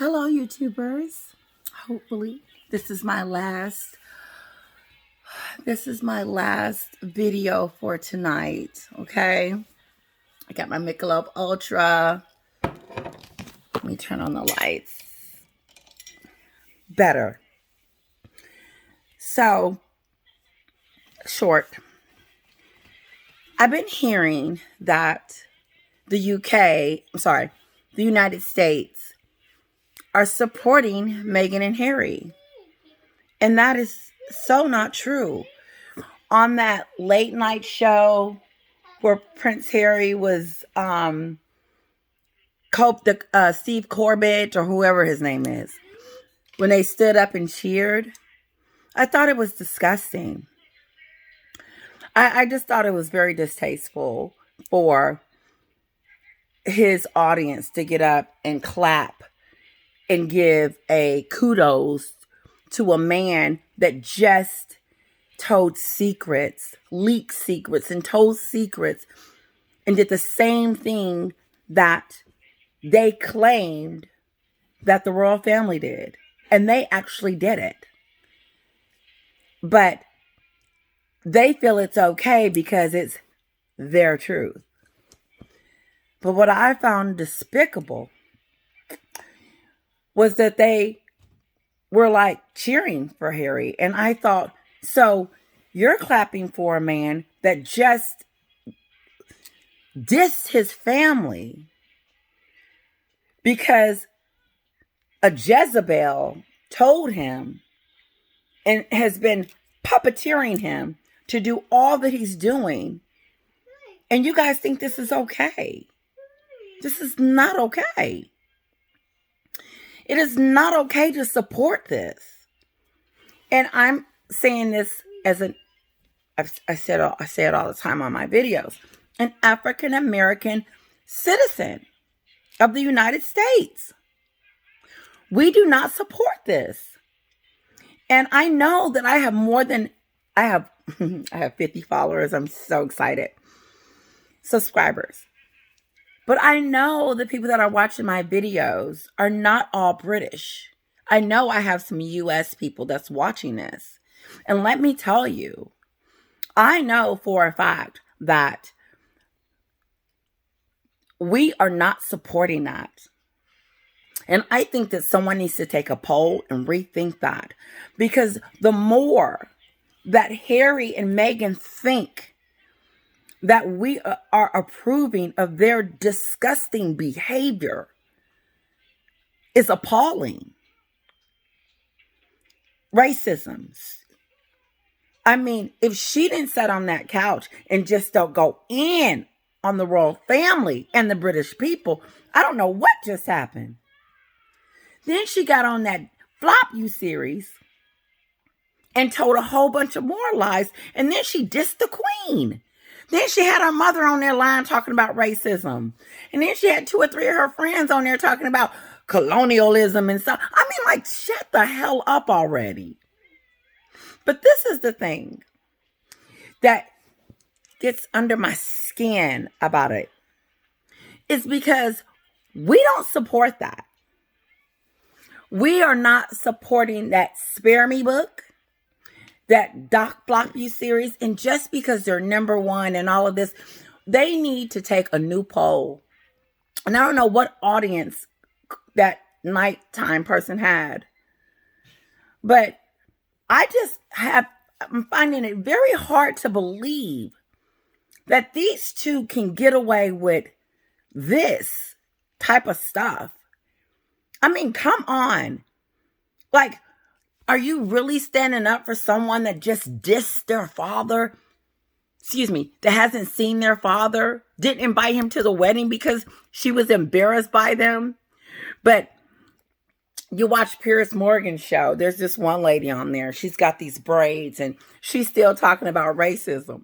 Hello, YouTubers. Hopefully, this is my last video for tonight. Okay, I got my Michelob Ultra. Let me turn on the lights. Better. So, short. I've been hearing that the United States are supporting Meghan and Harry. And that is so not true. On that late night show where Prince Harry was Steve Corbett or whoever his name is, when they stood up and cheered, I thought it was disgusting. I just thought it was very distasteful for his audience to get up and clap and give a kudos to a man that just told secrets, leaked secrets, and told secrets, and did the same thing that they claimed that the royal family did. And they actually did it. But they feel it's okay because it's their truth. But what I found despicable was that they were like cheering for Harry. And I thought, so you're clapping for a man that just dissed his family because a Jezebel told him and has been puppeteering him to do all that he's doing. And you guys think this is okay. This is not okay. It is not okay to support this. And I'm saying this as I say it all the time on my videos, an African American citizen of the United States. We do not support this. And I know that I have I have 50 followers. I'm so excited. Subscribers. But I know the people that are watching my videos are not all British. I know I have some US people that's watching this. And let me tell you, I know for a fact that we are not supporting that. And I think that someone needs to take a poll and rethink that. Because the more that Harry and Meghan think that we are approving of their disgusting behavior is appalling. Racism. I mean, if she didn't sit on that couch and just don't go in on the royal family and the British people, I don't know what just happened. Then she got on that Flop You series and told a whole bunch of more lies. And then she dissed the Queen. Then she had her mother on their line talking about racism. And then she had 2 or 3 of her friends on there talking about colonialism and stuff. I mean, like, shut the hell up already. But this is the thing that gets under my skin about it. It's because we don't support that. We are not supporting that Spare Me book, that Doc Flop You series. And just because they're number one and all of this, they need to take a new poll. And I don't know what audience that nighttime person had. But I'm finding it very hard to believe that these two can get away with this type of stuff. I mean, come on. Like, are you really standing up for someone that just dissed their father? That hasn't seen their father, didn't invite him to the wedding because she was embarrassed by them. But you watch Piers Morgan's show. There's this one lady on there. She's got these braids and she's still talking about racism.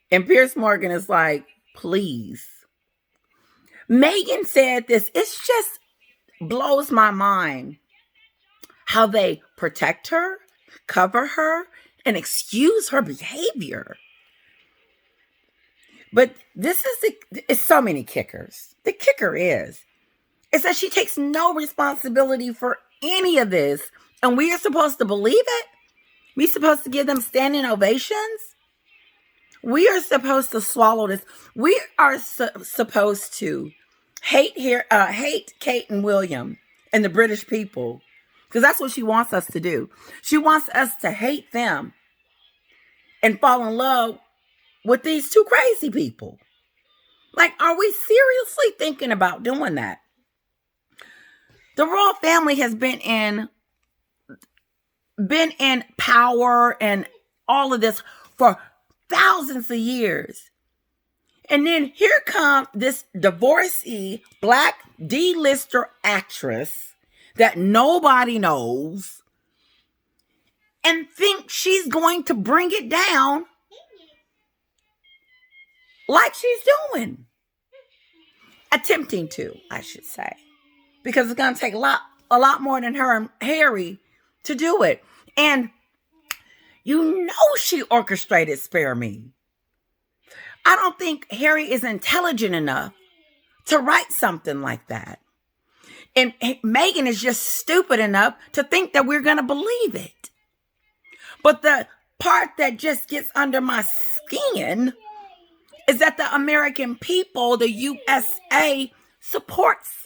And Piers Morgan is like, please. Meghan said this. It just blows my mind how they protect her, cover her, and excuse her behavior. But it's so many kickers. The kicker is, It says she takes no responsibility for any of this. And we are supposed to believe it? We supposed to give them standing ovations? We are supposed to swallow this. We are supposed to hate Kate and William and the British people, because that's what she wants us to do. She wants us to hate them and fall in love with these two crazy people. Like, are we seriously thinking about doing that? The royal family has been in power and all of this for thousands of years. And then here comes this divorcee, black D-lister actress that nobody knows and thinks she's going to bring it down like she's doing. Attempting to, I should say. Because it's going to take a lot more than her and Harry to do it. And you know she orchestrated Spare Me. I don't think Harry is intelligent enough to write something like that. And Meghan is just stupid enough to think that we're going to believe it. But the part that just gets under my skin is that the American people, the USA, supports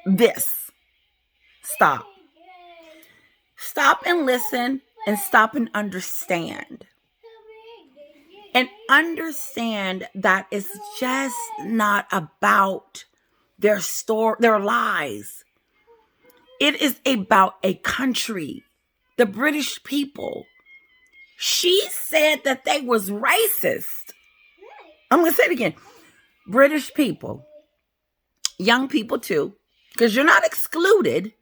this. Stop. Stop and listen and stop and understand. And understand that it's just not about their lies. It is about a country, the British people. She said that they was racist. I'm going to say it again. British people, young people too, because you're not excluded.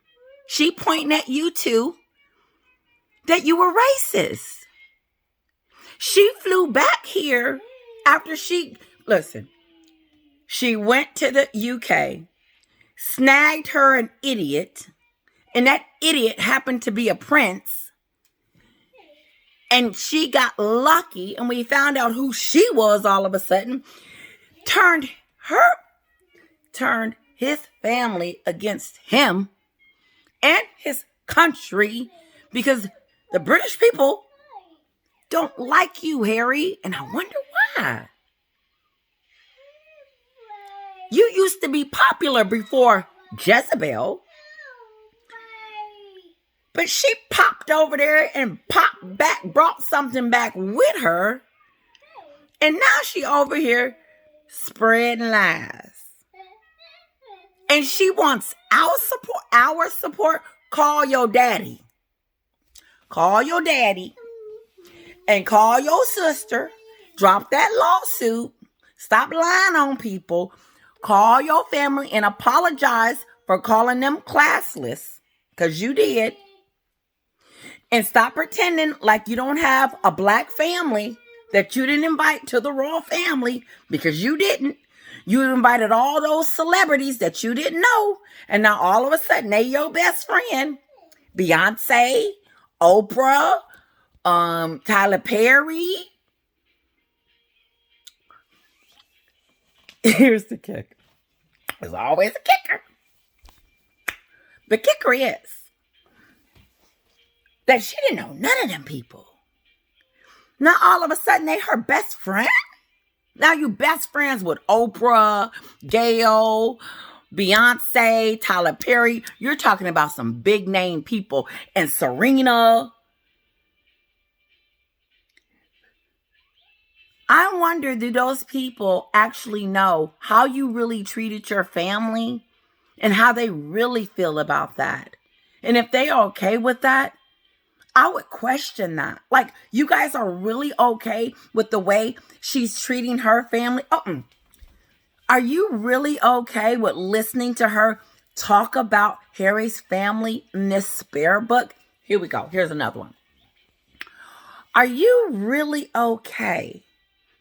She pointing at you too, that you were racist. She flew back here after she went to the UK, snagged her an idiot, and that idiot happened to be a prince. And she got lucky, and we found out who she was all of a sudden, turned his family against him and his country because the British people don't like you, Harry, and I wonder why. You used to be popular before Jezebel, but she popped over there and brought something back with her, and now she over here spreading lies. And she wants our support. Call your daddy. Call your daddy. And call your sister. Drop that lawsuit. Stop lying on people. Call your family and apologize for calling them classless. Because you did. And stop pretending like you don't have a black family that you didn't invite to the royal family. Because you didn't. You invited all those celebrities that you didn't know. And now all of a sudden they your best friend. Beyonce, Oprah, Tyler Perry. Here's the kicker. There's always a kicker. The kicker is that she didn't know none of them people. Now all of a sudden they her best friend. Now you best friends with Oprah, Gayle, Beyonce, Tyler Perry. You're talking about some big name people. And Serena. I wonder, do those people actually know how you really treated your family and how they really feel about that? And if they are okay with that, I would question that. Like, you guys are really okay with the way she's treating her family? Are you really okay with listening to her talk about Harry's family in this Spare book? Here we go. Here's another one. Are you really okay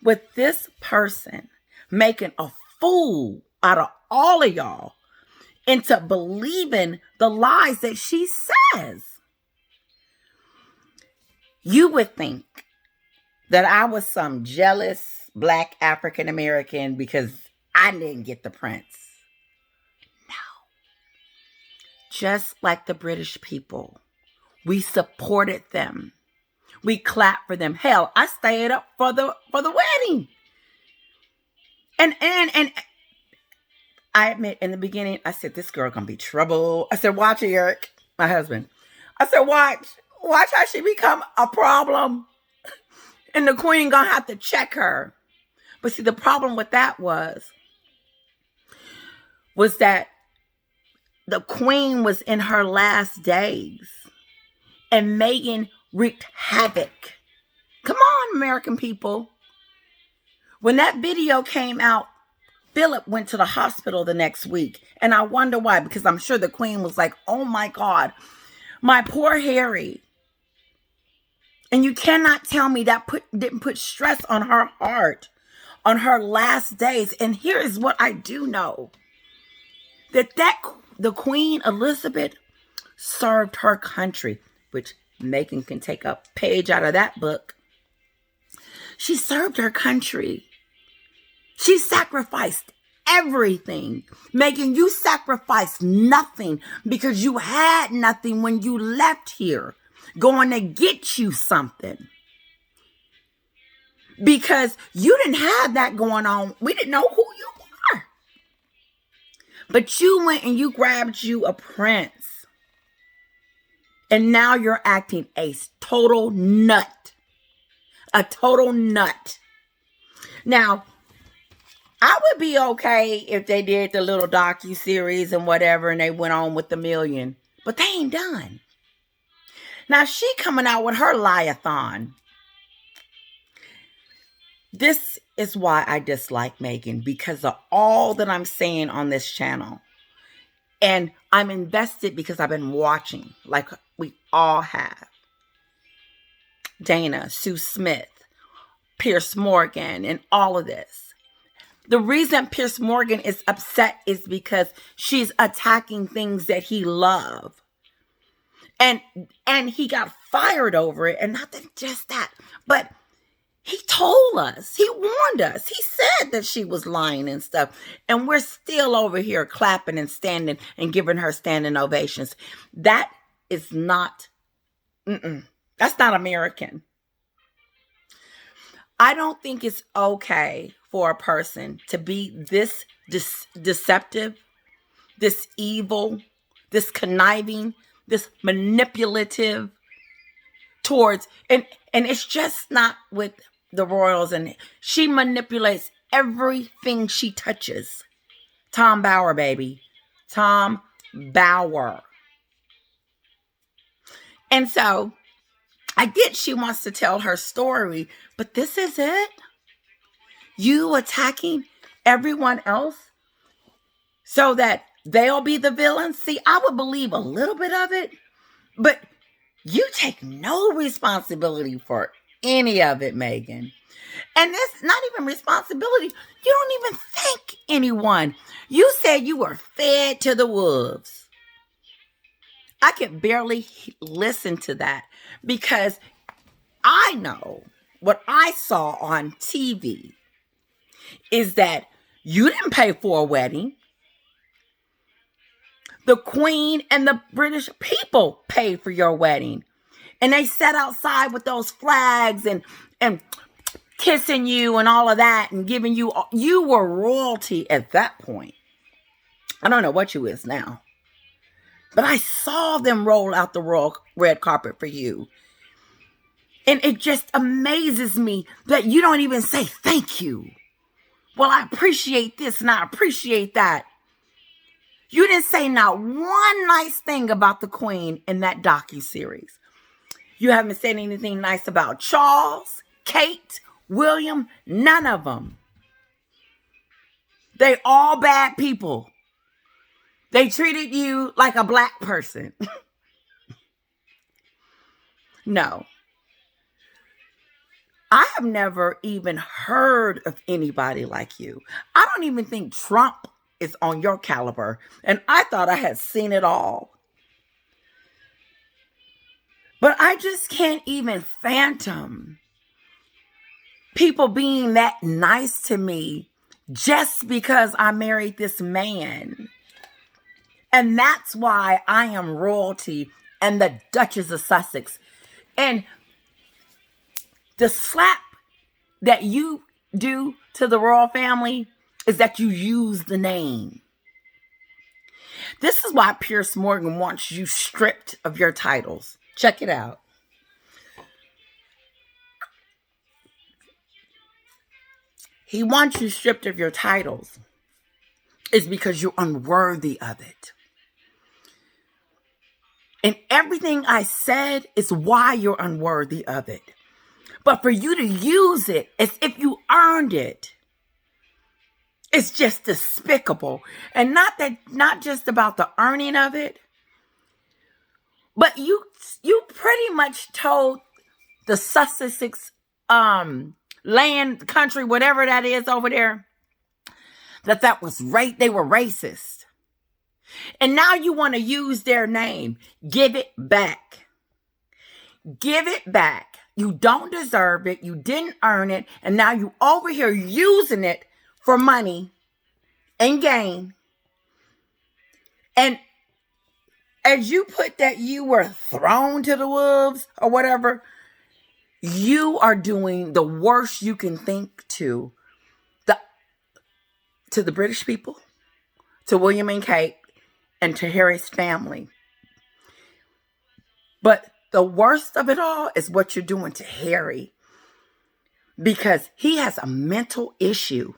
with this person making a fool out of all of y'all into believing the lies that she says? You would think that I was some jealous black African American because I didn't get the prince. No. just like the British people. We supported them. We clapped for them. Hell, I stayed up for the wedding. And I admit, in the beginning, I said, this girl gonna be trouble. I said, watch it, Eric, my husband. I said, watch how she become a problem. And the queen gonna have to check her. But see, the problem with that was that the queen was in her last days. And Meghan wreaked havoc. Come on, American people. When that video came out, Philip went to the hospital the next week. And I wonder why, because I'm sure the queen was like, oh my God, my poor Harry. And you cannot tell me that didn't put stress on her heart on her last days. And here is what I do know. That the Queen Elizabeth served her country, which Meghan can take a page out of that book. She served her country. She sacrificed everything. Meghan, you sacrificed nothing because you had nothing when you left here, going to get you something. Because you didn't have that going on. We didn't know who you were. But you went and you grabbed you a prince. And now you're acting a total nut. A total nut. Now, I would be okay if they did the little docu-series and whatever and they went on with the million. But they ain't done. Now, she coming out with her liathon. This is why I dislike Meghan, because of all that I'm saying on this channel. And I'm invested because I've been watching, like we all have. Dana, Sue Smith, Piers Morgan, and all of this. The reason Piers Morgan is upset is because she's attacking things that he loves. And he got fired over it. And not just that, but he told us, he warned us, he said that she was lying and stuff. And we're still over here clapping and standing and giving her standing ovations. That is not, that's not American. I don't think it's okay for a person to be this deceptive, this evil, this conniving, this manipulative towards, and it's just not with the royals, and she manipulates everything she touches. Tom Bower, baby. Tom Bower. And so I get she wants to tell her story, but this is it? You attacking everyone else so that they'll be the villains? See, I would believe a little bit of it, but you take no responsibility for any of it, Meghan. And that's not even responsibility. You don't even thank anyone. You said you were fed to the wolves. I could barely listen to that because I know what I saw on TV is that you didn't pay for a wedding. The Queen and the British people paid for your wedding. And they sat outside with those flags and kissing you and all of that and giving you were royalty at that point. I don't know what you is now. But I saw them roll out the royal red carpet for you. And it just amazes me that you don't even say thank you. Well, I appreciate this and I appreciate that. You didn't say not one nice thing about the Queen in that docuseries. You haven't said anything nice about Charles, Kate, William, none of them. They all bad people. They treated you like a black person. No. I have never even heard of anybody like you. I don't even think Trump is on your caliber. And I thought I had seen it all. But I just can't even fathom people being that nice to me just because I married this man. And that's why I am royalty and the Duchess of Sussex. And the slap that you do to the royal family is that you use the name. This is why Piers Morgan wants you stripped of your titles. Check it out. He wants you stripped of your titles. It's because you're unworthy of it. And everything I said is why you're unworthy of it. But for you to use it as if you earned it, it's just despicable. And not just about the earning of it, but you pretty much told the Sussex land, country, whatever that is over there, that was right. They were racist. And now you want to use their name. Give it back. Give it back. You don't deserve it. You didn't earn it. And now you over here using it for money and gain. And as you put that you were thrown to the wolves or whatever, you are doing the worst you can think to the British people, to William and Kate, and to Harry's family. But the worst of it all is what you're doing to Harry, because he has a mental issue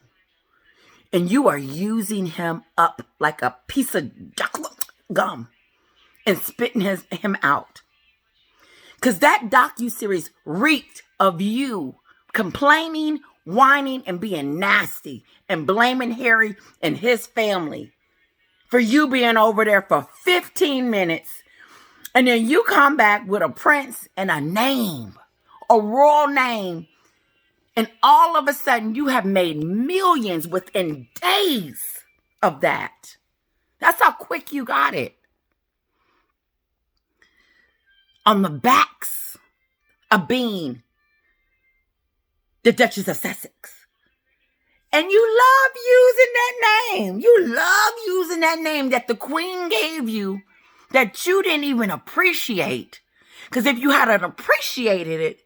and you are using him up like a piece of gum and spitting him out. Because that docuseries reeked of you complaining, whining, and being nasty and blaming Harry and his family for you being over there for 15 minutes. And then you come back with a prince and a name, a royal name. And all of a sudden you have made millions within days of that. That's how quick you got it. On the backs of being the Duchess of Sussex. And you love using that name. You love using that name that the Queen gave you that you didn't even appreciate. Because if you had appreciated it,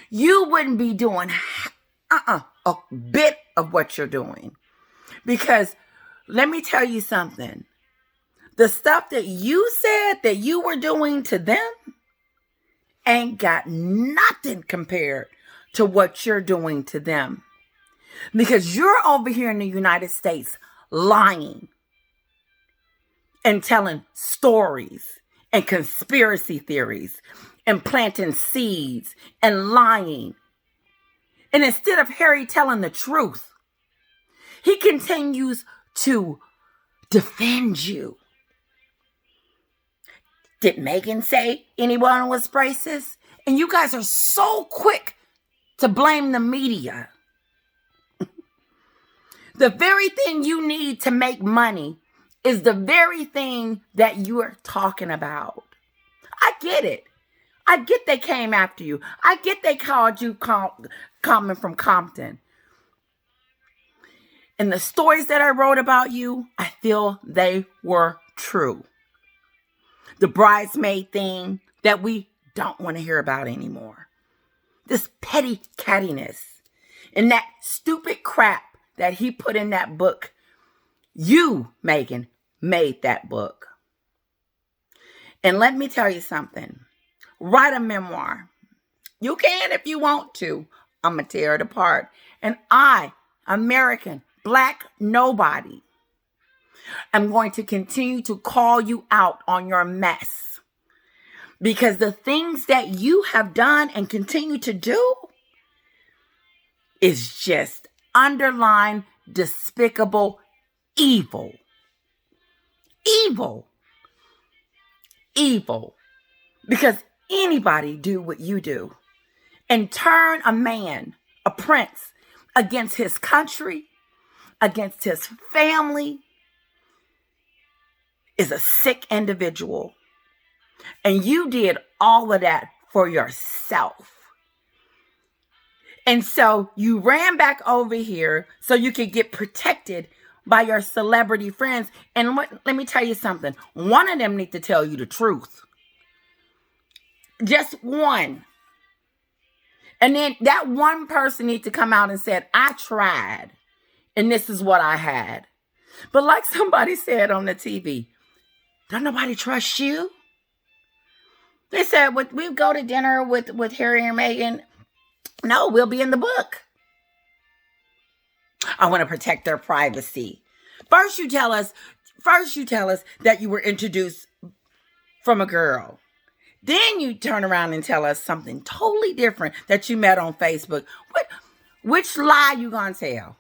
you wouldn't be doing a bit of what you're doing. Because let me tell you something. The stuff that you said that you were doing to them ain't got nothing compared to what you're doing to them. Because you're over here in the United States lying and telling stories and conspiracy theories and planting seeds and lying. And instead of Harry telling the truth, he continues to defend you. Did Meghan say anyone was racist? And you guys are so quick to blame the media. The very thing you need to make money is the very thing that you are talking about. I get it. I get they came after you. I get they called you coming from Compton. And the stories that I wrote about you, I feel they were true. The bridesmaid thing that we don't want to hear about anymore. This petty cattiness and that stupid crap that he put in that book. You, Meghan, made that book. And let me tell you something. Write a memoir. You can if you want to. I'm going to tear it apart. And I, American, Black nobody, I'm going to continue to call you out on your mess. Because the things that you have done and continue to do is just underlying despicable evil. Evil. Evil. Because anybody do what you do and turn a man, a prince, against his country, against his family, is a sick individual. And you did all of that for yourself. And so you ran back over here so you could get protected by your celebrity friends. And let me tell you something. One of them need to tell you the truth. Just one. And then that one person needs to come out and said, I tried, and this is what I had. But like somebody said on the TV, don't nobody trust you? They said, we go to dinner with Harry and Meghan. No, we'll be in the book. I want to protect their privacy. First you tell us that you were introduced from a girl. Then you turn around and tell us something totally different that you met on Facebook. Which lie you gonna tell?